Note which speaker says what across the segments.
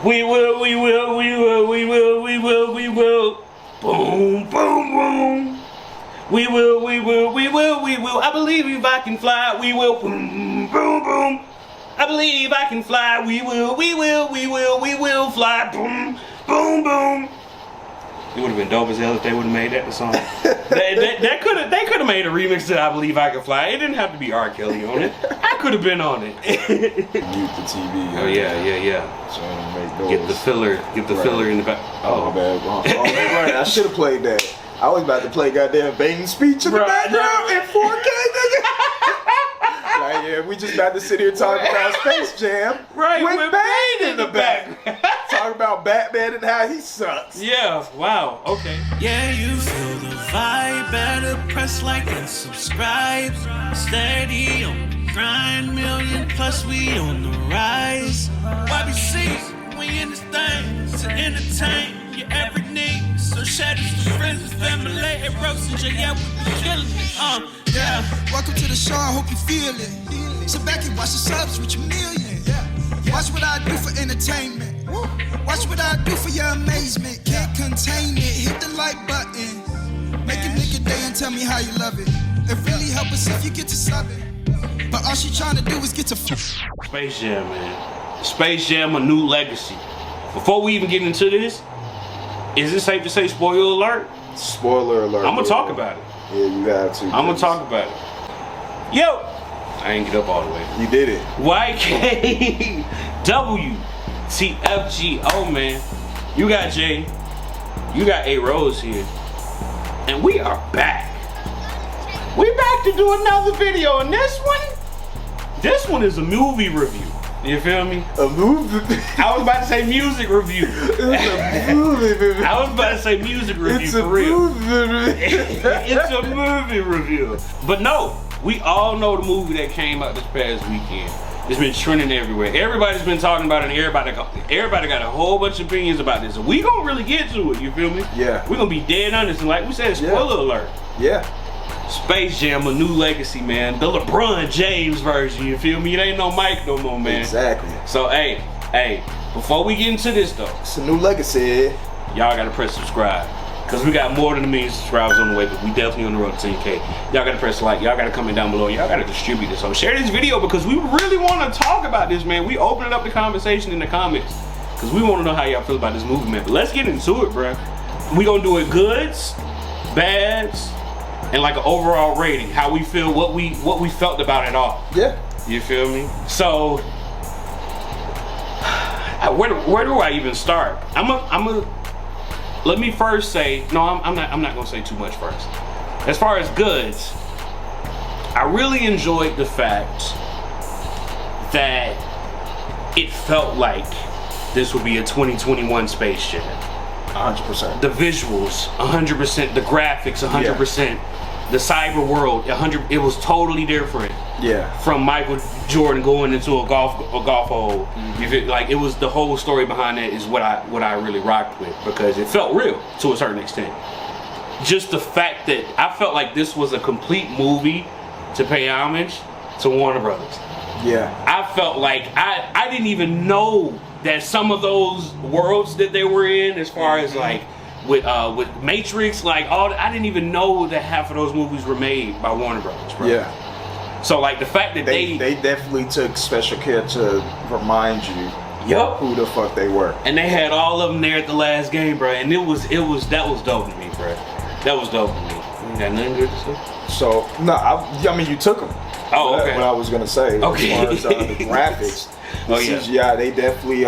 Speaker 1: We will, we will, we will, we will, we will, we will. Boom, boom, boom. We will, we will, we will, we will. I believe if I can fly, we will. Boom, boom, boom. I believe I can fly. We will, we will, we will, we will fly. Boom, boom, boom. It would have been dope as hell if they would have made that the song. they could have made a remix to I Believe I Can Fly. It didn't have to be R. Kelly on it. I could have been on it.
Speaker 2: Mute the TV.
Speaker 1: Oh yeah.
Speaker 2: So make those.
Speaker 1: Get the filler in the back.
Speaker 2: Oh, my bad. Right. I should have played that. I was about to play goddamn Bane's speech in the background in 4K, nigga. Like, yeah, we just about to sit here talking about Space Jam.
Speaker 1: Right,
Speaker 2: with Bane in the back. Talking about Batman and how he sucks.
Speaker 1: Yeah, wow, okay.
Speaker 3: Yeah, you feel the vibe. Better press like and subscribe. Steady on the grind. Million plus we on the rise. YBC, we in this thing to entertain your every need. So shout out to friends and family and Rose and J. Yeah, we be killing it.
Speaker 4: Yeah, welcome to the show, I hope you feel it. Sit back and watch the subs reach a million. Watch what I do for entertainment. Watch what I do for your amazement. Can't contain it, hit the like button. Make a nigga day and tell me how you love it. It really help us if you get to sub it. But all she trying to do is get to
Speaker 1: Space Jam, man. Space Jam, a new legacy. Before we even get into this, is it safe to say spoiler alert?
Speaker 2: Spoiler alert.
Speaker 1: I'm gonna talk about it.
Speaker 2: Yeah, you have to.
Speaker 1: I'm gonna talk about it. Yo! I ain't get up all the way.
Speaker 2: You did it.
Speaker 1: YKW TFG. Oh man. You got Jay. You got A Rose here. And we are back. We back to do another video. And this one is a movie review. You feel me?
Speaker 2: A movie?
Speaker 1: I was about to say music review.
Speaker 2: It's a movie, baby.
Speaker 1: I was about to say music review
Speaker 2: It's
Speaker 1: for
Speaker 2: a
Speaker 1: real.
Speaker 2: movie.
Speaker 1: It's a movie review. But no, we all know the movie that came out this past weekend. It's been trending everywhere. Everybody's been talking about it, and everybody got a whole bunch of opinions about this. And we gonna really get to it, you feel me?
Speaker 2: Yeah.
Speaker 1: We gonna be dead honest, and like we said, spoiler alert.
Speaker 2: Yeah.
Speaker 1: Space Jam, a new legacy, man. The LeBron James version, you feel me? It ain't no Mike no more, man.
Speaker 2: Exactly.
Speaker 1: So, hey, before we get into this, though.
Speaker 2: It's a new legacy.
Speaker 1: Y'all gotta press subscribe. Because we got more than a million subscribers on the way, but we definitely on the road to 10K. Y'all gotta press like, y'all gotta comment down below, y'all gotta distribute this. So share this video because we really wanna talk about this, man. We opening up the conversation in the comments. Because we wanna know how y'all feel about this movie, man. But let's get into it, bro. We gonna do it goods, bads, and like an overall rating. How we feel, what we felt about it all.
Speaker 2: Yeah.
Speaker 1: You feel me? So, where do I even start? Let me first say, no, I'm not gonna say too much first. As far as goods, I really enjoyed the fact that it felt like this would be a 2021 Space Jam.
Speaker 2: 100%.
Speaker 1: The visuals, 100%. The graphics, 100%. The cyber world, 100. It was totally different.
Speaker 2: Yeah.
Speaker 1: From Michael Jordan going into a golf hole.
Speaker 2: Mm-hmm.
Speaker 1: Like it was the whole story behind that is what I really rocked with because it felt real to a certain extent. Just the fact that I felt like this was a complete movie to pay homage to Warner Brothers.
Speaker 2: Yeah.
Speaker 1: I felt like I didn't even know that some of those worlds that they were in, as far as like with Matrix, like I didn't even know that half of those movies were made by Warner Brothers, bro.
Speaker 2: Yeah.
Speaker 1: So like the fact that
Speaker 2: they definitely took special care to remind you who the fuck they were.
Speaker 1: And they had all of them there at the last game, bro. And that was dope to me, bro. That was dope to me. You got nothing good to say?
Speaker 2: So no, I mean you took them.
Speaker 1: Oh, okay.
Speaker 2: What I was gonna say.
Speaker 1: Okay.
Speaker 2: As far as the graphics, the CGI, they definitely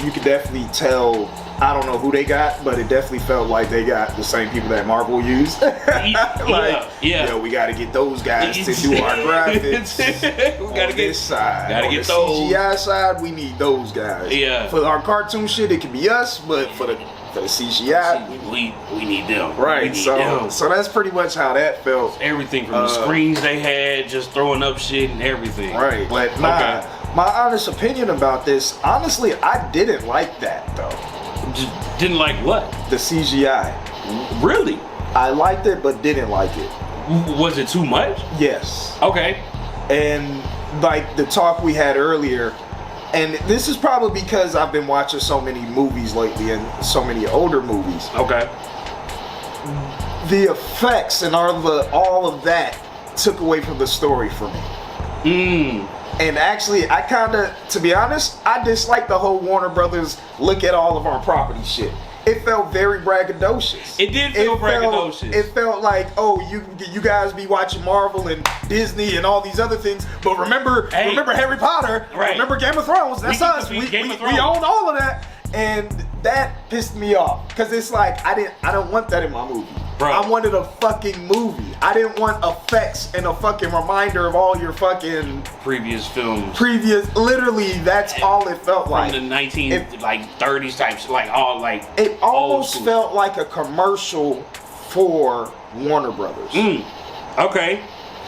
Speaker 2: you could definitely tell. I don't know who they got, but it definitely felt like they got the same people that Marvel used. We got to get those guys to do our graphics.
Speaker 1: We got to get
Speaker 2: this side.
Speaker 1: Got to get
Speaker 2: the
Speaker 1: those.
Speaker 2: CGI side, we need those guys.
Speaker 1: Yeah.
Speaker 2: For our cartoon shit, it can be us, but for the CGI,
Speaker 1: we need them.
Speaker 2: Right.
Speaker 1: We need
Speaker 2: so
Speaker 1: them.
Speaker 2: so that's pretty much how that felt.
Speaker 1: Everything from the screens they had, just throwing up shit and everything.
Speaker 2: Right. But my honest opinion about this, honestly, I didn't like that though.
Speaker 1: Just didn't like what?
Speaker 2: The CGI.
Speaker 1: Really?
Speaker 2: I liked it, but didn't like it.
Speaker 1: Was it too much?
Speaker 2: Yes.
Speaker 1: Okay.
Speaker 2: And like the talk we had earlier, and this is probably because I've been watching so many movies lately and so many older movies.
Speaker 1: Okay.
Speaker 2: The effects and all of that took away from the story for me. And actually, I kind of, to be honest, I dislike the whole Warner Brothers look at all of our property shit. It felt very braggadocious.
Speaker 1: It did feel braggadocious.
Speaker 2: It felt like, oh, you guys be watching Marvel and Disney and all these other things, but remember Harry Potter, remember Game of Thrones, that's us. We own all of that. And that pissed me off because it's like I don't want that in my movie. Bro. I wanted a fucking movie. I didn't want effects and a fucking reminder of all your fucking
Speaker 1: previous films.
Speaker 2: Literally, that's all it felt like.
Speaker 1: From the 30s types, like all like.
Speaker 2: It almost felt like a commercial for Warner Brothers.
Speaker 1: Okay.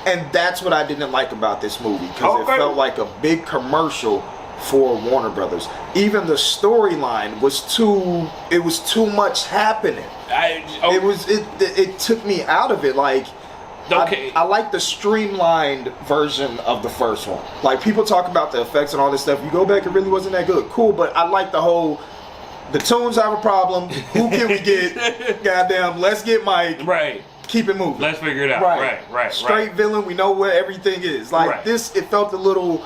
Speaker 2: And that's what I didn't like about this movie because it felt like a big commercial for Warner Brothers. Even the storyline was too much happening. It took me out of it. Like, okay, I like the streamlined version of the first one. Like, people talk about the effects and all this stuff. You go back, it really wasn't that good. Cool, but I like the tunes have a problem. Who can we get? Goddamn, let's get Mike.
Speaker 1: Right.
Speaker 2: Keep it moving.
Speaker 1: Let's figure it out. Right.
Speaker 2: Straight villain. We know where everything is. Like this, it felt a little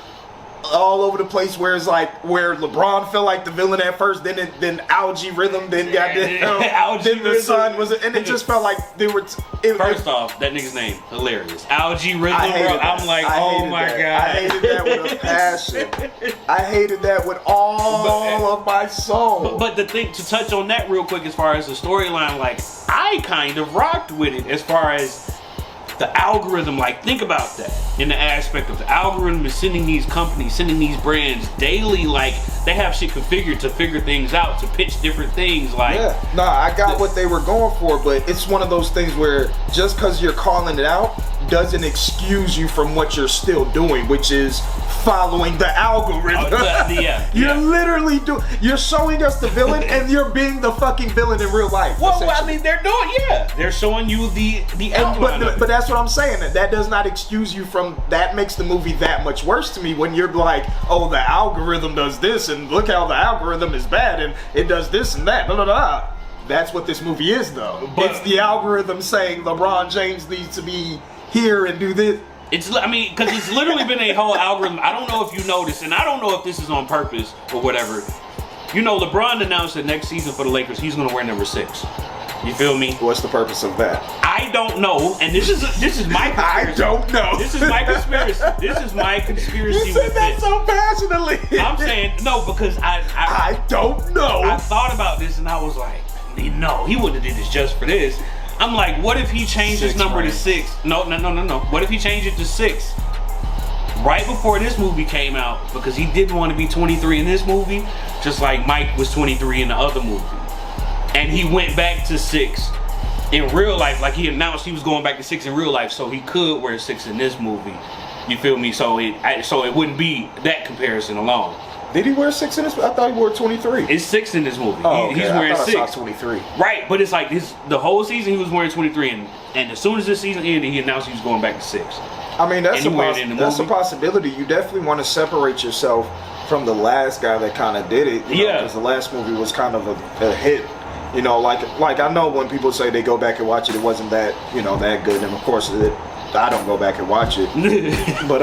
Speaker 2: all over the place. Where it's like where LeBron felt like the villain at first, then Algae Rhythm, then then the Sun was, and it just felt like they were.
Speaker 1: First off, that nigga's name hilarious. Algae Rhythm. I'm like, oh my god.
Speaker 2: I hated that with a passion. I hated that with all of my soul.
Speaker 1: But the thing, to touch on that real quick, as far as the storyline, like I kind of rocked with it as far as the algorithm. Like, think about that in the aspect of the algorithm is sending these companies, sending these brands daily. Like, they have shit configured to figure things out, to pitch different things. Like,
Speaker 2: I got what they were going for, but it's one of those things where just because you're calling it out doesn't excuse you from what you're still doing, which is following the algorithm. You're literally you're showing us the villain and you're being the fucking villain in real life.
Speaker 1: Well, I mean, they're showing you the outline.
Speaker 2: But that's what I'm saying. That does not excuse you from, that makes the movie that much worse to me when you're like, oh, the algorithm does this and look how the algorithm is bad and it does this and that. That's what this movie is, though. It's the algorithm saying LeBron James needs to be here and do this.
Speaker 1: Because it's literally been a whole algorithm. I don't know if you noticed, and I don't know if this is on purpose or whatever. You know, LeBron announced that next season for the Lakers, he's going to wear number 6. You feel me?
Speaker 2: What's the purpose of that?
Speaker 1: I don't know, and this is my conspiracy.
Speaker 2: I don't know.
Speaker 1: This is my conspiracy. This is my conspiracy.
Speaker 2: You said that so passionately.
Speaker 1: I'm saying no because
Speaker 2: I don't know.
Speaker 1: I thought about this and I was like, no, he wouldn't have did this just for this. I'm like, what if he changed his number to 6? No. What if he changed it to 6? Right before this movie came out, because he didn't want to be 23 in this movie, just like Mike was 23 in the other movie. And he went back to 6 in real life, like he announced he was going back to 6 in real life, so he could wear 6 in this movie. You feel me? So it wouldn't be that comparison alone.
Speaker 2: Did he wear 6 in this? I thought he wore 23.
Speaker 1: It's 6 in this movie.
Speaker 2: Oh, okay.
Speaker 1: He's wearing 6.
Speaker 2: I saw 23.
Speaker 1: Right, but it's like the whole season he was wearing 23, and as soon as this season ended, he announced he was going back to 6.
Speaker 2: I mean, that's a possibility. You definitely want to separate yourself from the last guy that kind of did it. Because the last movie was kind of a hit. You know, like I know when people say they go back and watch it, it wasn't that that good, and of course I don't go back and watch it. But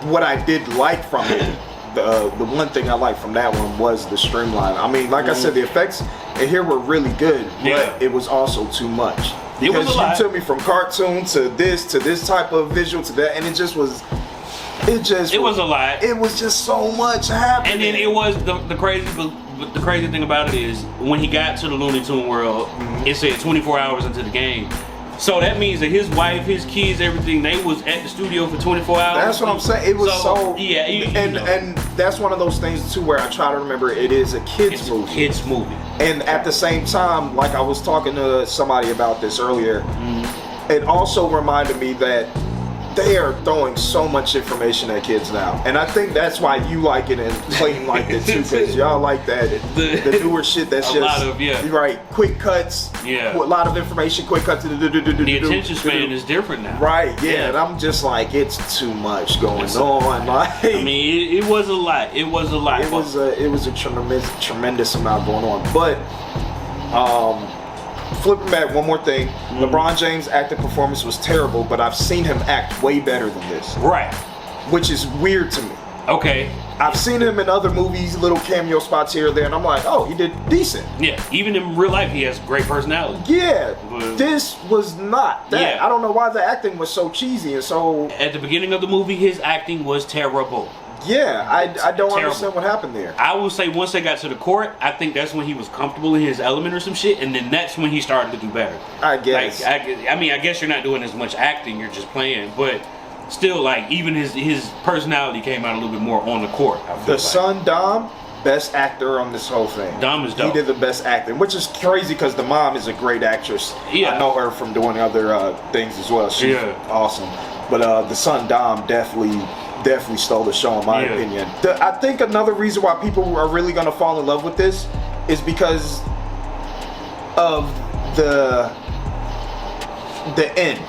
Speaker 2: what I did like from it. The one thing I liked from that one was the streamline. I mean, like I said, the effects in here were really good, but it was also too much. Because you took me from cartoon to this type of visual to that, and it was a lot. It was just so much happening.
Speaker 1: And then it was the crazy thing about it is when he got to the Looney Tune world, it said 24 hours into the game. So that means that his wife, his kids, everything, they was at the studio for 24 hours.
Speaker 2: That's what I'm saying. It was and that's one of those things too where I try to remember it is a kids movie.
Speaker 1: Kids movie.
Speaker 2: And at the same time, like I was talking to somebody about this earlier, it also reminded me that they are throwing so much information at kids now, and I think that's why you like it and Clayton liked it too, because y'all like that the newer shit that's just
Speaker 1: lot of,
Speaker 2: right, quick cuts,
Speaker 1: a
Speaker 2: lot of information, quick cuts.
Speaker 1: The attention span is different now,
Speaker 2: right? Yeah, and I'm just like, it's too much going on. Like,
Speaker 1: I mean, it was a lot. It was a lot.
Speaker 2: It was a tremendous amount going on, but flipping back, one more thing. LeBron James' acting performance was terrible, but I've seen him act way better than this.
Speaker 1: Right.
Speaker 2: Which is weird to me.
Speaker 1: Okay.
Speaker 2: I've seen him in other movies, little cameo spots here or there, and I'm like, oh, he did decent.
Speaker 1: Yeah, even in real life, he has great personality.
Speaker 2: Yeah, this was not that.
Speaker 1: Yeah.
Speaker 2: I don't know why the acting was so cheesy and so...
Speaker 1: At the beginning of the movie, his acting was terrible.
Speaker 2: Yeah, I don't understand what happened there.
Speaker 1: I will say once they got to the court, I think that's when he was comfortable in his element or some shit, and then that's when he started to do better.
Speaker 2: I guess.
Speaker 1: Like, I guess you're not doing as much acting, you're just playing, but still, like, even his personality came out a little bit more on the court.
Speaker 2: The son, Dom, best actor on this whole thing.
Speaker 1: Dom is dope.
Speaker 2: He did the best acting, which is crazy because the mom is a great actress.
Speaker 1: Yeah.
Speaker 2: I know her from doing other things as well. She's awesome. But the son, Dom, definitely stole the show in my opinion. I think another reason why people are really going to fall in love with this is because of the end.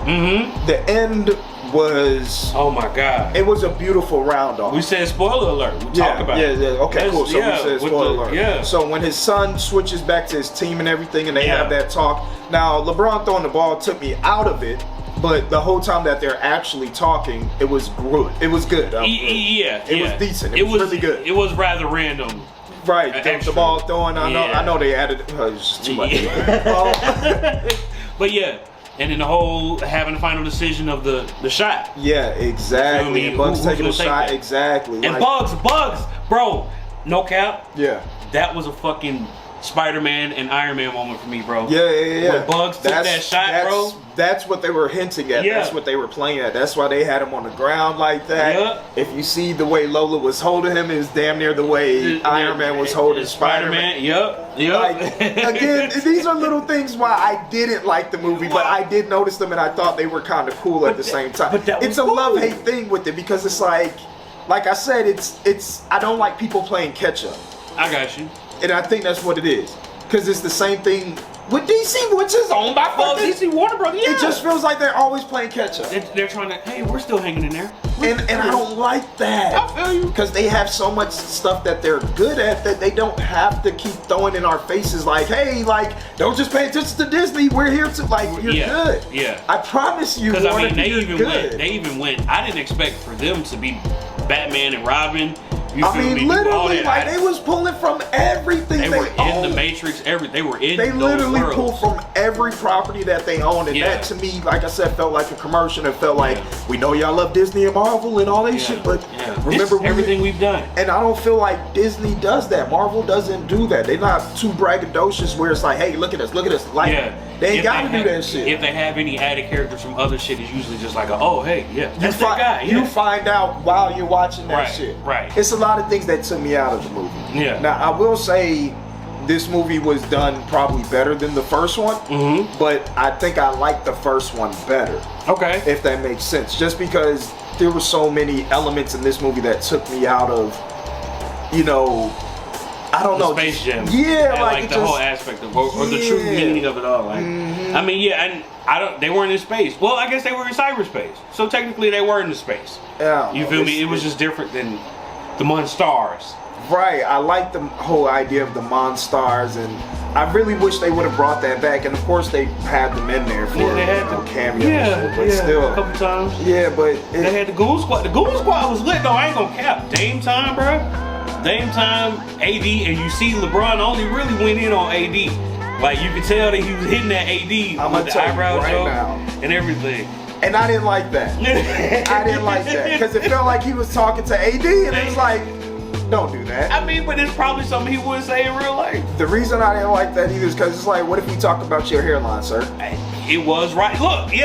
Speaker 2: Mm-hmm. The end was...
Speaker 1: Oh my God.
Speaker 2: It was a beautiful round off.
Speaker 1: We said spoiler alert. We talked about it.
Speaker 2: Yeah, okay, cool. So we said spoiler alert.
Speaker 1: Yeah.
Speaker 2: So when his son switches back to his team and everything and they have that talk. Now, LeBron throwing the ball took me out of it. But the whole time that they're actually talking, it was good. It was good. It was decent. It was really good.
Speaker 1: It was rather random.
Speaker 2: Right. The ball throwing. I know they added. It was just too much.
Speaker 1: But yeah. And then the whole having the final decision of the shot.
Speaker 2: Yeah, exactly.
Speaker 1: You know
Speaker 2: Bugs taking the shot.
Speaker 1: that?
Speaker 2: Exactly.
Speaker 1: And Bugs, bro. No cap.
Speaker 2: Yeah.
Speaker 1: That was a fucking Spider-Man and Iron Man moment for me, bro.
Speaker 2: Yeah.
Speaker 1: When Bugs took that shot, bro.
Speaker 2: That's what they were hinting at.
Speaker 1: Yeah.
Speaker 2: That's what they were playing at. That's why they had him on the ground like that.
Speaker 1: Yeah.
Speaker 2: If you see the way Lola was holding him, is damn near the way Iron Man was holding Spider-Man.
Speaker 1: Yep.
Speaker 2: Like, again, these are little things why I didn't like the movie, but I did notice them and I thought they were kind of cool at the same time. It's a love-hate thing with it because it's like I said, it's I don't like people playing catch-up.
Speaker 1: I got you.
Speaker 2: And I think that's what it is. Because it's the same thing with DC, which is owned by
Speaker 1: DC Warner Brothers. Yeah.
Speaker 2: It just feels like they're always playing catch up.
Speaker 1: They're trying to, hey, we're still hanging in there.
Speaker 2: And I don't like that.
Speaker 1: I feel you.
Speaker 2: Because they have so much stuff that they're good at that they don't have to keep throwing in our faces like, hey, like, don't just pay attention to Disney. We're here to, like, you're good.
Speaker 1: Yeah.
Speaker 2: I promise you,
Speaker 1: because I mean,
Speaker 2: they
Speaker 1: even went, I didn't expect for them to be Batman and Robin.
Speaker 2: I mean, literally, like, they was pulling from everything they
Speaker 1: were
Speaker 2: owned.
Speaker 1: in the Matrix, they were in
Speaker 2: They
Speaker 1: those
Speaker 2: literally
Speaker 1: worlds.
Speaker 2: pulled from every property that they own, and that to me, like I said, felt like a commercial. It felt like, we know y'all love Disney and Marvel and all that shit, but remember
Speaker 1: everything we've done.
Speaker 2: And I don't feel like Disney does that. Marvel doesn't do that. They're not too braggadocious where it's like, hey, look at us. Like, they ain't got to do that shit.
Speaker 1: If they have any added characters from other shit, it's usually just like, oh, hey, that's that guy.
Speaker 2: You find out while you're watching that shit.
Speaker 1: Right.
Speaker 2: It's a lot of things that took me out of the movie.
Speaker 1: Yeah.
Speaker 2: Now, I will say this movie was done probably better than the first one, but I think I like the first one better. Okay. If that makes sense. Just because there were so many elements in this movie that took me out of, I don't know.
Speaker 1: Space Jam.
Speaker 2: Yeah,
Speaker 1: and like the whole aspect of or the true meaning of it all. Like, I mean, and I don't. They weren't in space. Well, I guess they were in cyberspace. So technically, they were in the space.
Speaker 2: Yeah.
Speaker 1: You feel me? It was just different than the Monstars.
Speaker 2: Right. I like the whole idea of the Monstars, and I really wish they would have brought that back. And of course, they had them in there for cameo. But still,
Speaker 1: a couple times.
Speaker 2: Yeah, but
Speaker 1: they had the Goon Squad. The Goon Squad was lit though. I ain't gonna cap. Dame Time, bro. Dame Time, AD, and you see LeBron only really went in on AD. Like, you could tell that he was hitting that AD with the eyebrow joke and everything.
Speaker 2: And I didn't like that. I didn't like that. Because it felt like he was talking to AD, and it was like, don't do that.
Speaker 1: I mean, but it's probably something he would say in real life.
Speaker 2: The reason I didn't like that either is because it's like, what if we talk about your hairline, sir?
Speaker 1: It was right. Look, you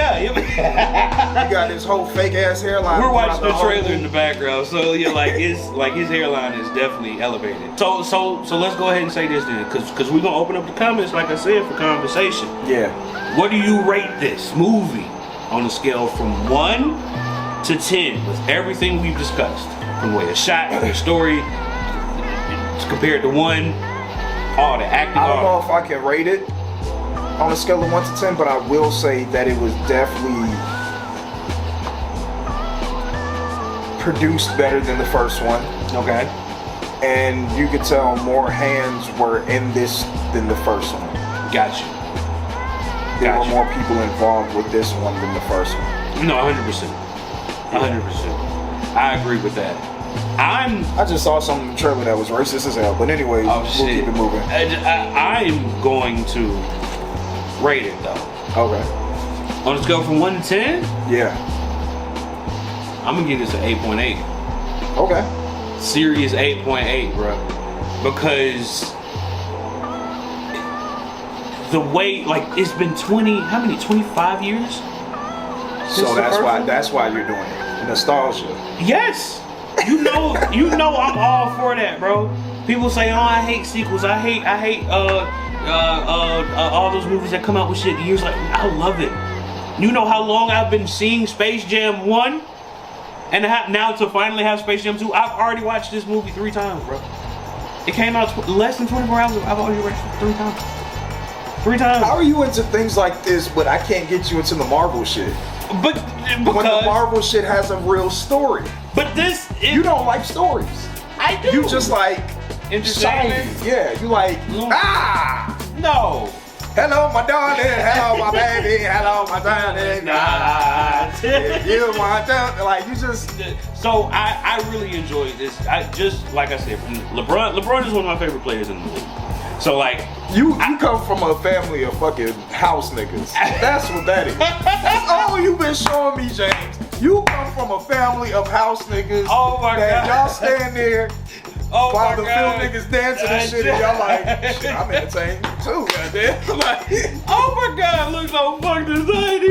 Speaker 2: got this whole fake ass hairline.
Speaker 1: We're watching the trailer in the background, so yeah, like his hairline is definitely elevated. So let's go ahead and say this then, because we're gonna open up the comments, like I said, for conversation.
Speaker 2: Yeah.
Speaker 1: What do you rate this movie? on a scale from 1 to 10 with everything we've discussed, from the way it's shot, the story, compared to 1, all the acting.
Speaker 2: I don't know if I can rate it on a scale of 1 to 10, but I will say that it was definitely produced better than the first one.
Speaker 1: Okay.
Speaker 2: And you could tell more hands were in this than the first one.
Speaker 1: Gotcha.
Speaker 2: There were more people involved with this one than the first one.
Speaker 1: No, 100%. 100%. I agree with that.
Speaker 2: I just saw something in the trailer that was racist as hell, but anyway, we'll keep it moving.
Speaker 1: I'm going to rate it though.
Speaker 2: Okay.
Speaker 1: On a scale from 1 to 10?
Speaker 2: Yeah.
Speaker 1: I'm gonna give this an 8.8.
Speaker 2: Okay.
Speaker 1: Serious 8.8, bro. Because the way, like, it's been 25 years?
Speaker 2: So that's why you're doing it. Nostalgia.
Speaker 1: Yes. You know I'm all for that, bro. People say, "Oh, I hate sequels. I hate all those movies that come out with shit years like." I love it. You know how long I've been seeing Space Jam 1, and now to finally have Space Jam 2. I've already watched this movie 3 times, bro. It came out less than 24 hours. I've already watched it 3 times. 3 times.
Speaker 2: How are you into things like this, but I can't get you into the Marvel shit?
Speaker 1: But
Speaker 2: when the Marvel shit has a real story.
Speaker 1: But this,
Speaker 2: you don't like stories.
Speaker 1: I do.
Speaker 2: You just like
Speaker 1: entertainment.
Speaker 2: Yeah, you like
Speaker 1: No.
Speaker 2: Hello, my darling. Hello, my baby. Hello, my darling. If you want to, like, you just.
Speaker 1: So I really enjoyed this. Just like I said, LeBron is one of my favorite players in the league. So like
Speaker 2: you come from a family of fucking house niggas. That's what that is. That's all you've been showing me, James. You come from a family of house niggas.
Speaker 1: Oh my god.
Speaker 2: Y'all stand there while the film niggas dancing and shit, and y'all like, shit, I'm entertained too, goddamn. Like,
Speaker 1: oh my god, look so fucked inside.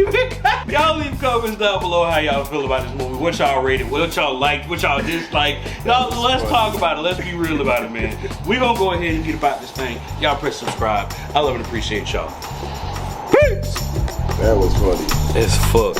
Speaker 1: Y'all leave comments down below how y'all feel about this movie. What y'all rated, what y'all liked, what y'all disliked. Y'all, let's talk about it. Let's be real about it, man. We gonna go ahead and get about this thing. Y'all press subscribe. I love and appreciate y'all. Peace.
Speaker 2: That was funny.
Speaker 1: It's fuck.